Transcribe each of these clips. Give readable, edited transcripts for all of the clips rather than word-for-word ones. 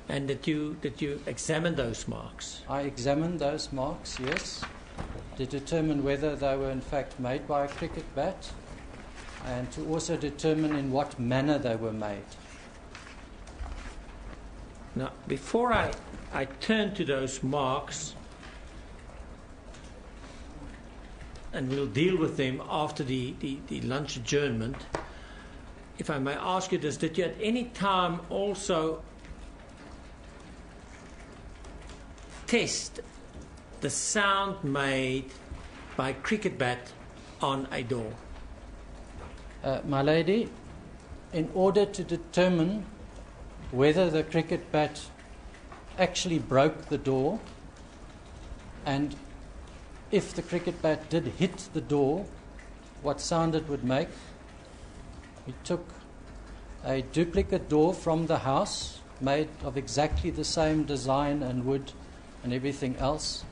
And that you examined those marks? I examined those marks, yes, to determine whether they were in fact made by a cricket bat, and to also determine in what manner they were made. Now, before I turn to those marks, and we'll deal with them after the lunch adjournment, if I may ask you this, did you at any time also test the sound made by cricket bat on a door? My lady, in order to determine whether the cricket bat actually broke the door, and if the cricket bat did hit the door, what sound it would make, we took a duplicate door from the house made of exactly the same design and wood and everything else,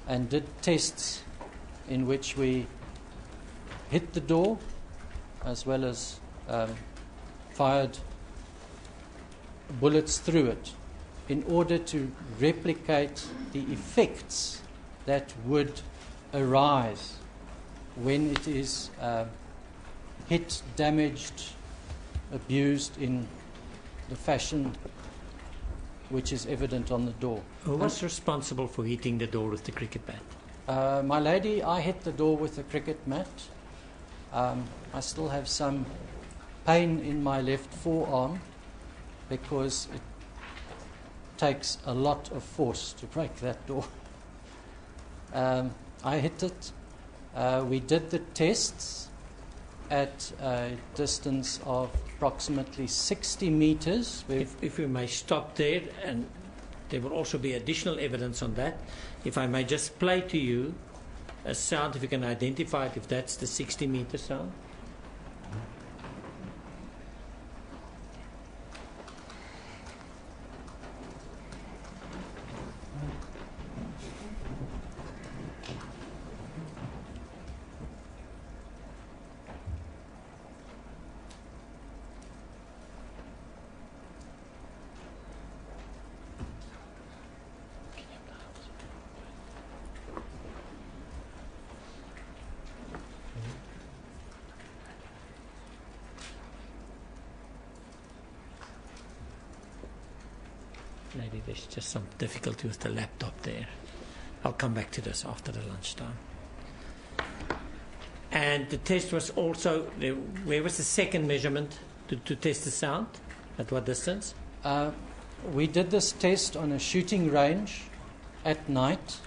and did tests in which we hit the door as well as fired bullets through it in order to replicate the effects that would arise when it is hit, damaged, abused in the fashion which is evident on the door. Who was responsible for hitting the door with the cricket bat? My lady, I hit the door with a cricket mat. I still have some pain in my left forearm because it takes a lot of force to break that door. I hit it. We did the tests at a distance of approximately 60 meters. If we may stop there, and there will also be additional evidence on that. If I may just play to you a sound, if you can identify it, if that's the 60-meter sound. Maybe there's just some difficulty with the laptop there. I'll come back to this after the lunchtime. And the test was also, where was the second measurement to test the sound? At what distance? We did this test on a shooting range at night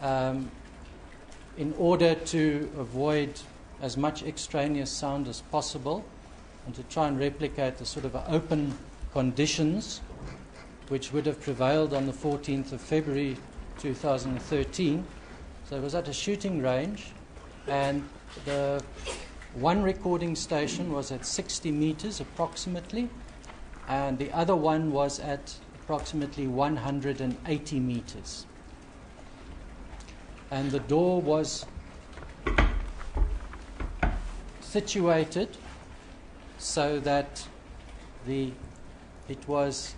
in order to avoid as much extraneous sound as possible and to try and replicate the sort of open conditions which would have prevailed on the 14th of February 2013. So it was at a shooting range, and the one recording station was at 60 meters approximately, and the other one was at approximately 180 meters. And the door was situated so that it was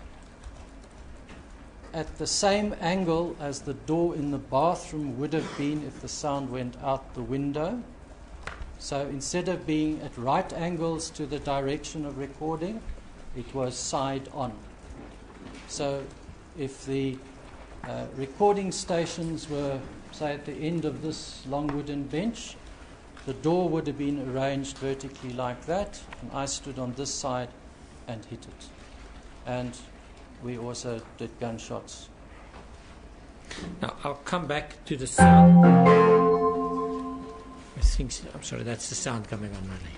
at the same angle as the door in the bathroom would have been if the sound went out the window. So instead of being at right angles to the direction of recording, it was side on. So if the recording stations were, say, at the end of this long wooden bench, the door would have been arranged vertically like that, and I stood on this side and hit it. And we also did gunshots. Now, I'll come back to the sound. I'm sorry, that's the sound coming on my name.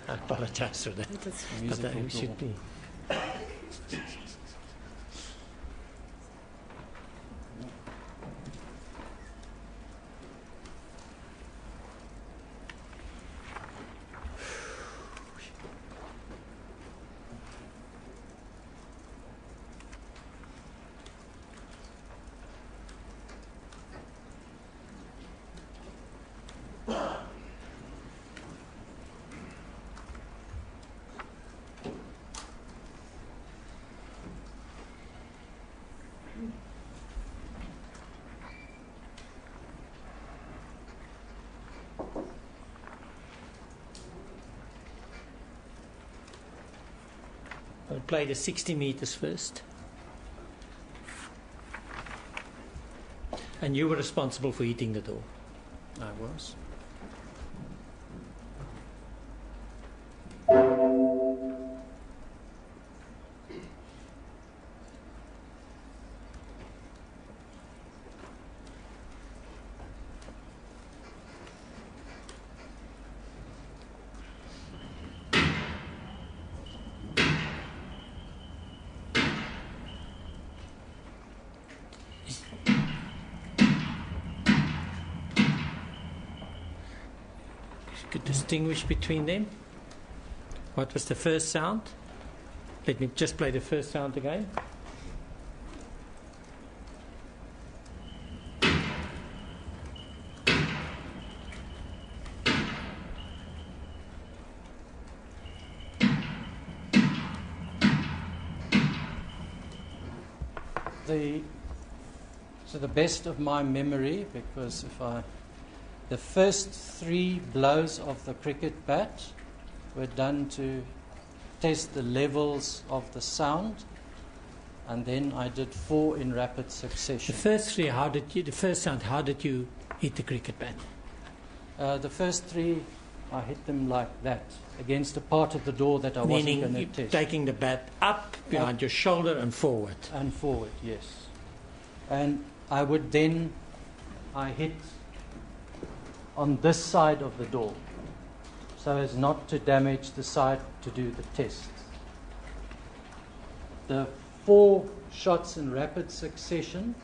I apologize for that. But that should be. I'll play the 60 meters first. And you were responsible for hitting the door. I was. Could distinguish between them. What was the first sound? Let me just play the first sound again. To the best of my memory, because the first 3 blows of the cricket bat were done to test the levels of the sound, and then I did 4 in rapid succession. The first 3, the first sound, how did you hit the cricket bat? The first 3, I hit them like that, against a part of the door that I wasn't going to test. Taking the bat up behind your shoulder and forward. And forward, yes. And I hit on this side of the door, so as not to damage the side to do the test. The 4 shots in rapid succession,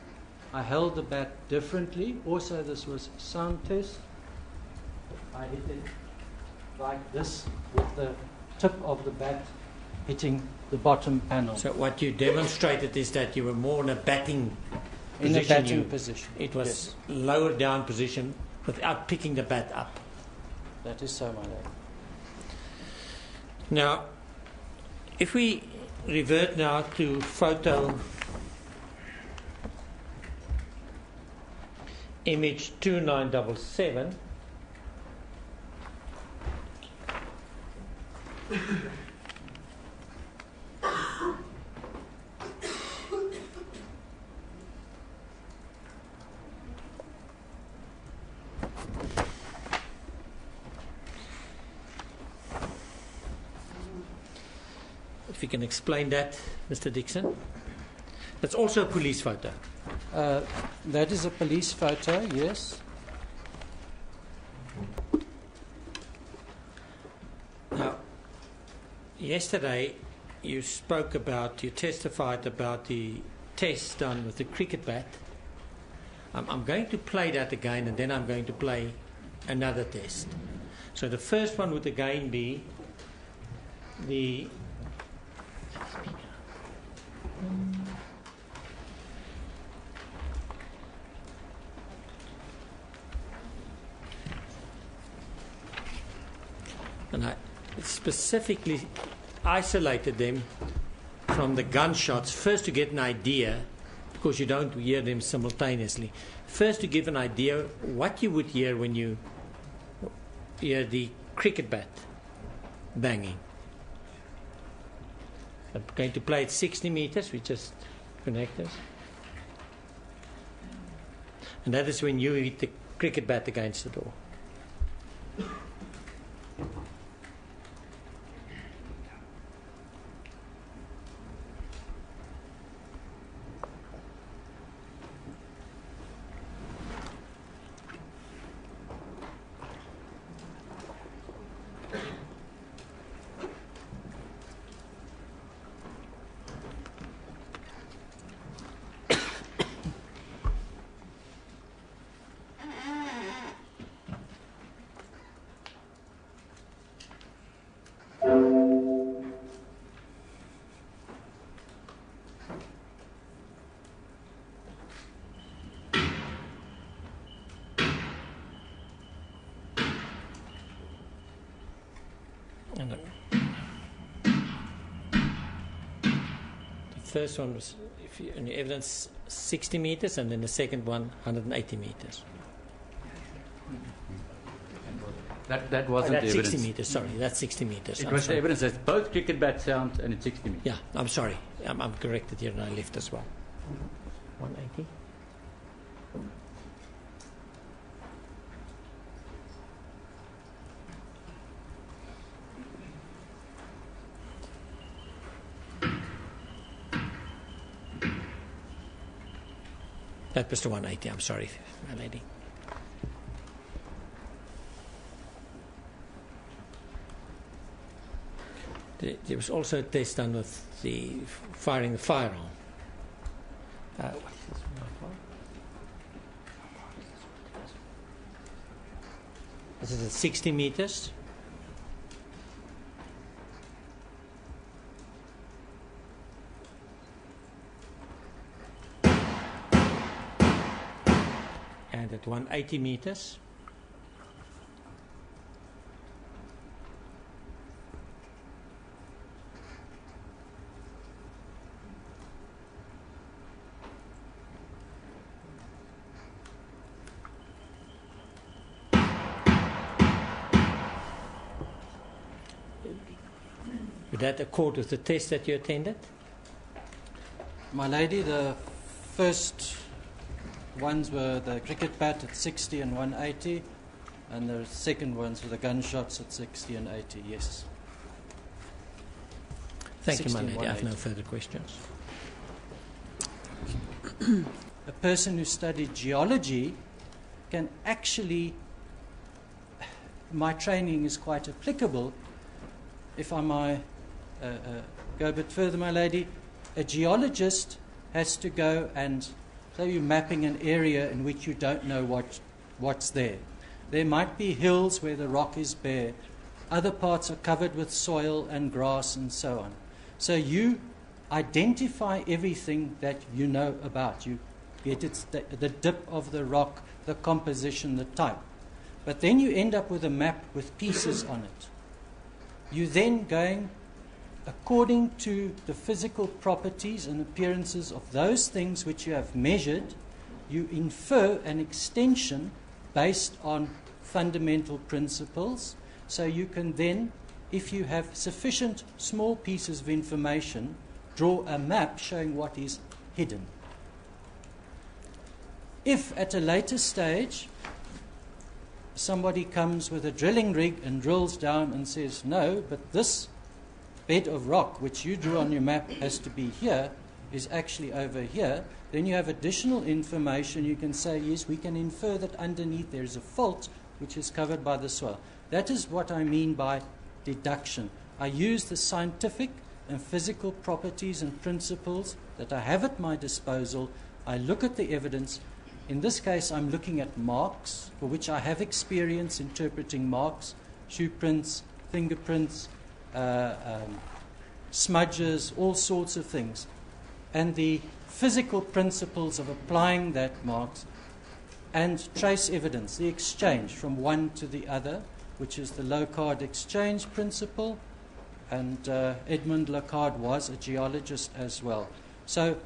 I held the bat differently. Also, this was a sound test. I hit it like this, with the tip of the bat hitting the bottom panel. So what you demonstrated is that you were more in a batting position. In a batting position. It was yes. Lower down position without picking the bat up. That is so, my lady. Now, if we revert now to photo image 2977. If you can explain that, Mr. Dixon. That's also a police photo. That is a police photo, yes. Now, yesterday you testified about the test done with the cricket bat. I'm going to play that again, and then I'm going to play another test. So the first one would again be the and I specifically isolated them from the gunshots, first to get an idea, because you don't hear them simultaneously. First to give an idea what you would hear when you hear the cricket bat banging. I'm going to play at 60 meters, we just connect this. And that is when you hit the cricket bat against the door. And the first one was, in the evidence, 60 meters, and then the second one, 180 meters. That wasn't that's evidence. 60 meters, sorry, that's 60 meters. It was the evidence that both cricket bat sound and it's 60 meters. Yeah, I'm sorry. I'm corrected here and I left as well. 180. That was the 180, I'm sorry, my lady. There was also a test done with the firing the firearm. This is at 60 meters. And at 180 meters. Would that accord with the test that you attended? My lady, the first ones were the cricket bat at 60 and 180, and the second ones were the gunshots at 60 and 80, yes. Thank you, my 60 and lady. I have no 180. further questions. A person who studied geology can actually, my training is quite applicable. If I might go a bit further, my lady, a geologist has to go and, say you're mapping an area in which you don't know what's there. There might be hills where the rock is bare. Other parts are covered with soil and grass and so on. So you identify everything that you know about. You get it's the dip of the rock, the composition, the type. But then you end up with a map with pieces on it. You then going according to the physical properties and appearances of those things which you have measured, you infer an extension based on fundamental principles. So you can then, if you have sufficient small pieces of information, draw a map showing what is hidden. If at a later stage somebody comes with a drilling rig and drills down and says, no, but this bed of rock which you drew on your map has to be here, is actually over here, then you have additional information. You can say, yes, we can infer that underneath there is a fault which is covered by the soil. That is what I mean by deduction. I use the scientific and physical properties and principles that I have at my disposal. I look at the evidence. In this case, I'm looking at marks, for which I have experience interpreting marks, shoe prints, fingerprints, smudges, all sorts of things. And the physical principles of applying that marks and trace evidence, the exchange from one to the other, which is the Locard exchange principle. And Edmund Locard was a geologist as well. So,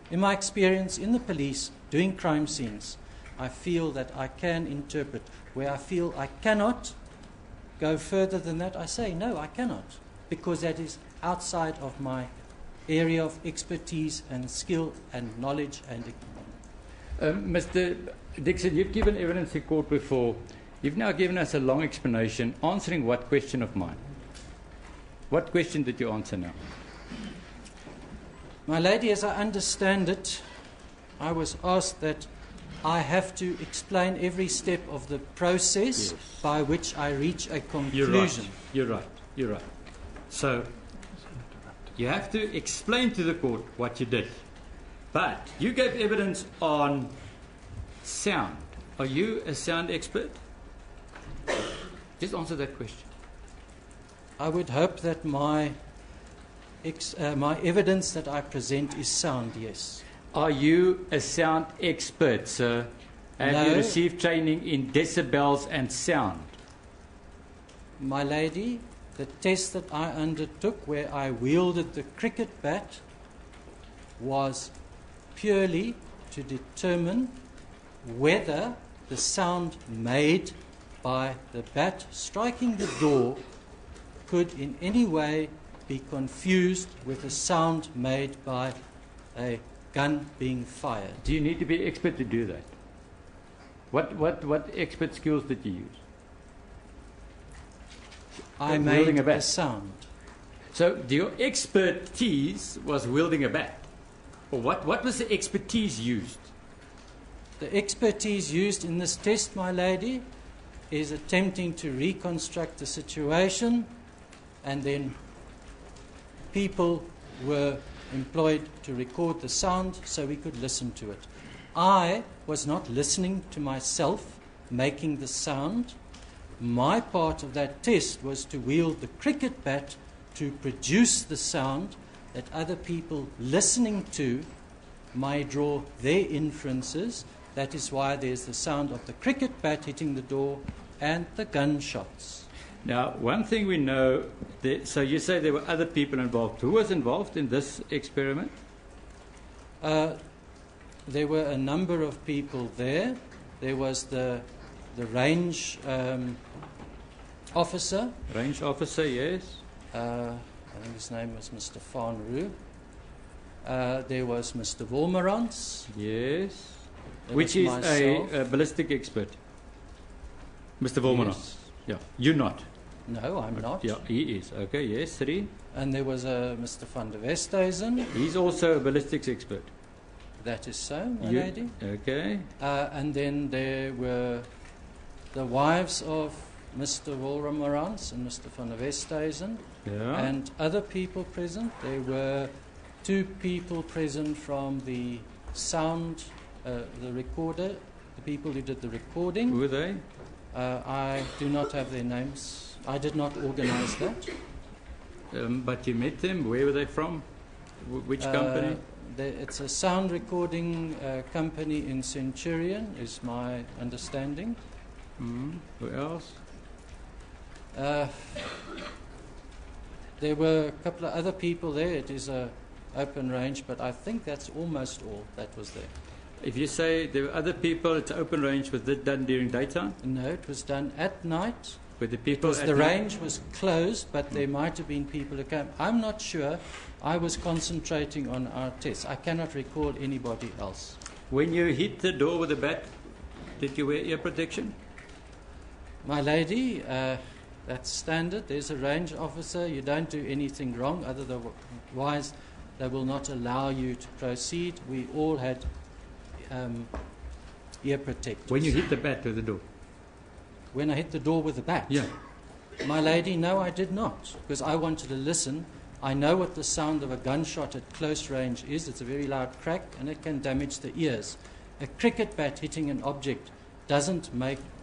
in my experience in the police, doing crime scenes, I feel that I can interpret. Where I feel I cannot go further than that, I say, no, I cannot, because that is outside of my area of expertise and skill and knowledge. And Mr. Dixon, you've given evidence in court before. You've now given us a long explanation answering what question of mine? What question did you answer now? My lady, as I understand it, I was asked that I have to explain every step of the process by which I reach a conclusion. You're right. So, you have to explain to the court what you did. But you gave evidence on sound. Are you a sound expert? Just answer that question. I would hope that my evidence that I present is sound, yes. Are you a sound expert, sir? Have you received training in decibels and sound? My lady, the test that I undertook where I wielded the cricket bat was purely to determine whether the sound made by the bat striking the door could in any way be confused with a sound made by a gun being fired. Do you need to be expert to do that? What expert skills did you use? I Wielding made a bat. a sound. So your expertise was wielding a bat. Or what was the expertise used? The expertise used in this test, my lady, is attempting to reconstruct the situation, and then people were employed to record the sound so we could listen to it. I was not listening to myself making the sound. My part of that test was to wield the cricket bat to produce the sound that other people listening to might draw their inferences. That is why there's the sound of the cricket bat hitting the door and the gunshots. Now, one thing we know, so you say there were other people involved. Who was involved in this experiment? There were a number of people there. There was the range officer. Range officer, yes. I think his name was Mr. Barry Roux. There was Mr. Wolmerans. Yes. There Which was is myself. a ballistic expert. Mr. Wolmerans. Yes. Yeah. You're not. No, I'm not. Yeah, he is. Okay, yes, 3. And there was Mr. van der Westhuizen. He's also a ballistics expert. That is so, my You- lady. Okay. And then there were the wives of Mr. Wolmerans and Mr. van der Westhuizen. Yeah. And other people present. There were 2 people present from the sound, the recorder, the people who did the recording. Who were they? I do not have their names. I did not organize that. But you met them. Where were they from? Which company? It's a sound recording company in Centurion, is my understanding. Who else? There were a couple of other people there. It is a open range, but I think that's almost all that was there. If you say there were other people, it's open range. Was that done during daytime? No, it was done at night. With the people Because at the night? range was closed, but there might have been people who came. I'm not sure. I was concentrating on our tests. I cannot recall anybody else. When you hit the door with a bat, did you wear ear protection? My lady, that's standard. There's a range officer. You don't do anything wrong, otherwise they will not allow you to proceed. We all had ear protectors. When you hit the bat with the door? When I hit the door with a bat? Yeah. My lady, no, I did not, because I wanted to listen. I know what the sound of a gunshot at close range is. It's a very loud crack, and it can damage the ears. A cricket bat hitting an object doesn't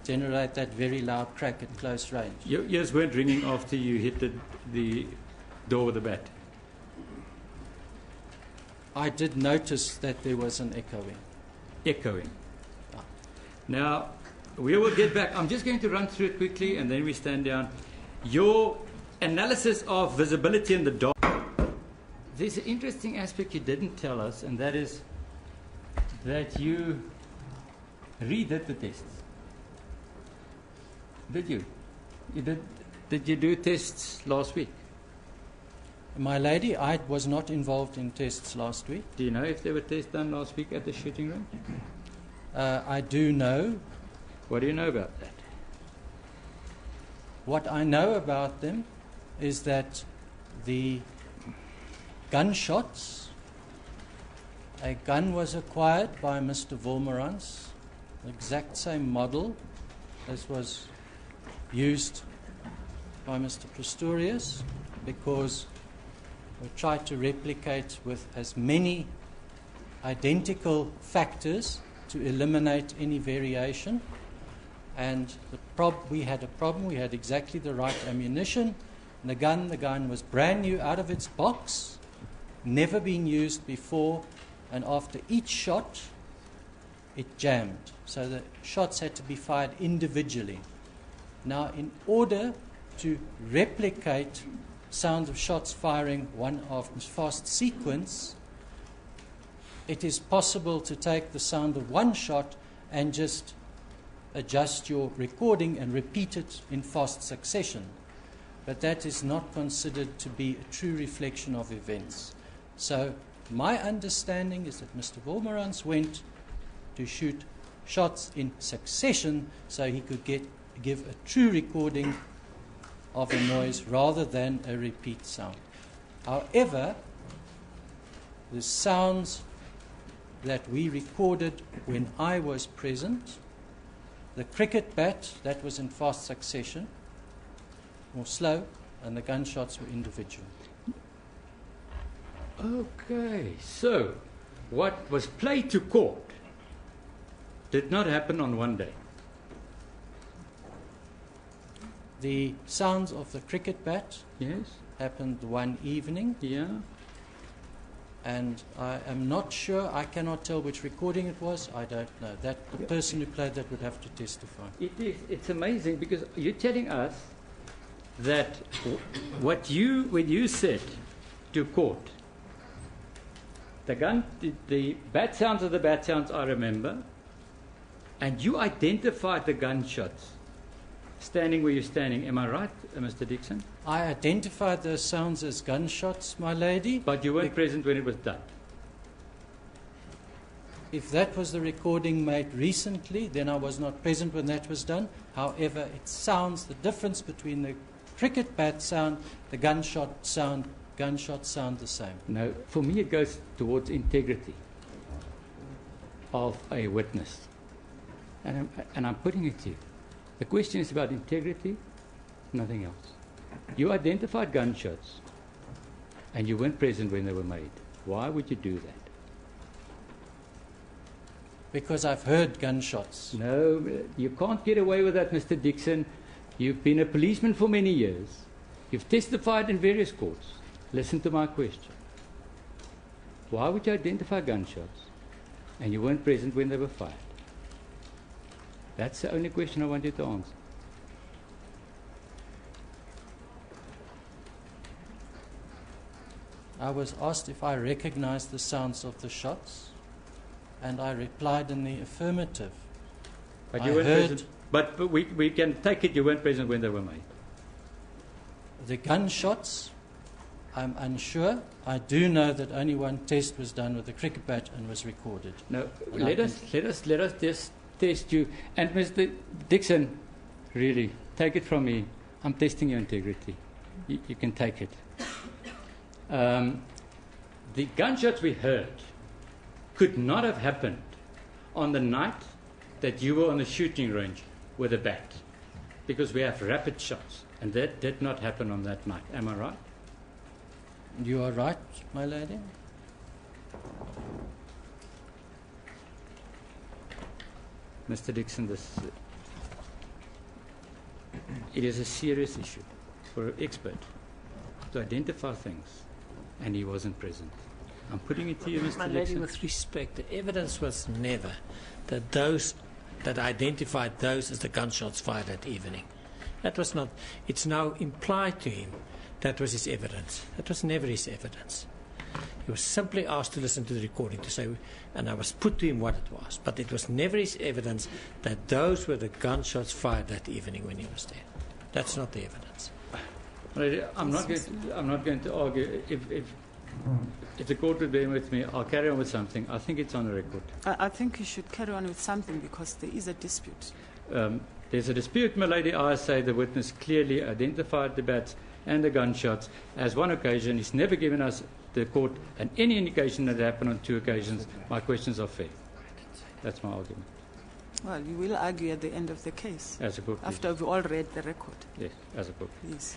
generate that very loud crack at close range. Your ears weren't ringing after you hit the door with the bat? I did notice that there was an echoing. Echoing. Ah. Now, we will get back. I'm just going to run through it quickly, and then we stand down. Your analysis of visibility in the dark. There's an interesting aspect you didn't tell us, and that is that you redid the tests. Did you? Did you do tests last week? My lady, I was not involved in tests last week. Do you know if there were tests done last week at the shooting range? I do know. What do you know about that? What I know about them is that the gunshots, a gun was acquired by Mr. Wolmerans, the exact same model as was used by Mr. Pistorius, because we tried to replicate with as many identical factors to eliminate any variation. And we had a problem. We had exactly the right ammunition. And the gun was brand new out of its box, never been used before, and after each shot, it jammed. So the shots had to be fired individually. Now, in order to replicate sound of shots firing one after fast sequence, it is possible to take the sound of one shot and just adjust your recording and repeat it in fast succession. But that is not considered to be a true reflection of events. So my understanding is that Mr. Wolmarans went to shoot shots in succession so he could give a true recording of a noise rather than a repeat sound. However, the sounds that we recorded when I was present, the cricket bat, that was in fast succession, or slow, and the gunshots were individual. Okay, so what was played to court did not happen on one day. The sounds of the cricket bat Yes? happened one evening, Yeah? and I am not sure, I cannot tell which recording it was, I don't know. The person who played that would have to testify. It's amazing because you're telling us that when you said to court, the bat sounds are the bat sounds I remember, and you identified the gunshots standing where you're standing. Am I right, Mr. Dixon? I identified those sounds as gunshots, my lady. But you weren't present when it was done. If that was the recording made recently, then I was not present when that was done. However, it sounds, the difference between the cricket bat sound, the gunshots sound the same. No, for me it goes towards integrity of a witness. And I'm putting it to you. The question is about integrity, nothing else. You identified gunshots and you weren't present when they were made. Why would you do that? Because I've heard gunshots. No, you can't get away with that, Mr. Dixon. You've been a policeman for many years. You've testified in various courts. Listen to my question. Why would you identify gunshots and you weren't present when they were fired? That's the only question I want you to answer. I was asked if I recognized the sounds of the shots, and I replied in the affirmative. But you weren't present. But we can take it you weren't present when they were made. The gunshots, I'm unsure. I do know that only one test was done with the cricket bat and was recorded. No, let us just test you. And Mr. Dixon, really, take it from me. I'm testing your integrity. You can take it. The gunshots we heard could not have happened on the night that you were on the shooting range with a bat, because we have rapid shots, and that did not happen on that night. Am I right? You are right, my lady. Mr. Dixon, it is a serious issue for an expert to identify things, and he wasn't present. I'm putting it to you, Mr. My Dixon. lady, with respect, the evidence was never that those that identified those as the gunshots fired that evening. That was not. It's now implied to him that was his evidence. That was never his evidence. He was simply asked to listen to the recording to say, and I was put to him what it was. But it was never his evidence that those were the gunshots fired that evening when he was there. That's not the evidence. I'm not going to argue. If the court would bear with me, I'll carry on with something. I think it's on the record. I think you should carry on with something because there is a dispute. There's a dispute, my lady. I say the witness clearly identified the bats and the gunshots as one occasion. He's never given us, the court, and any indication that it happened on two occasions. My questions are fair. That's my argument. Well, you will argue at the end of the case. As a court, after we all read the record. yes, as a court. Please.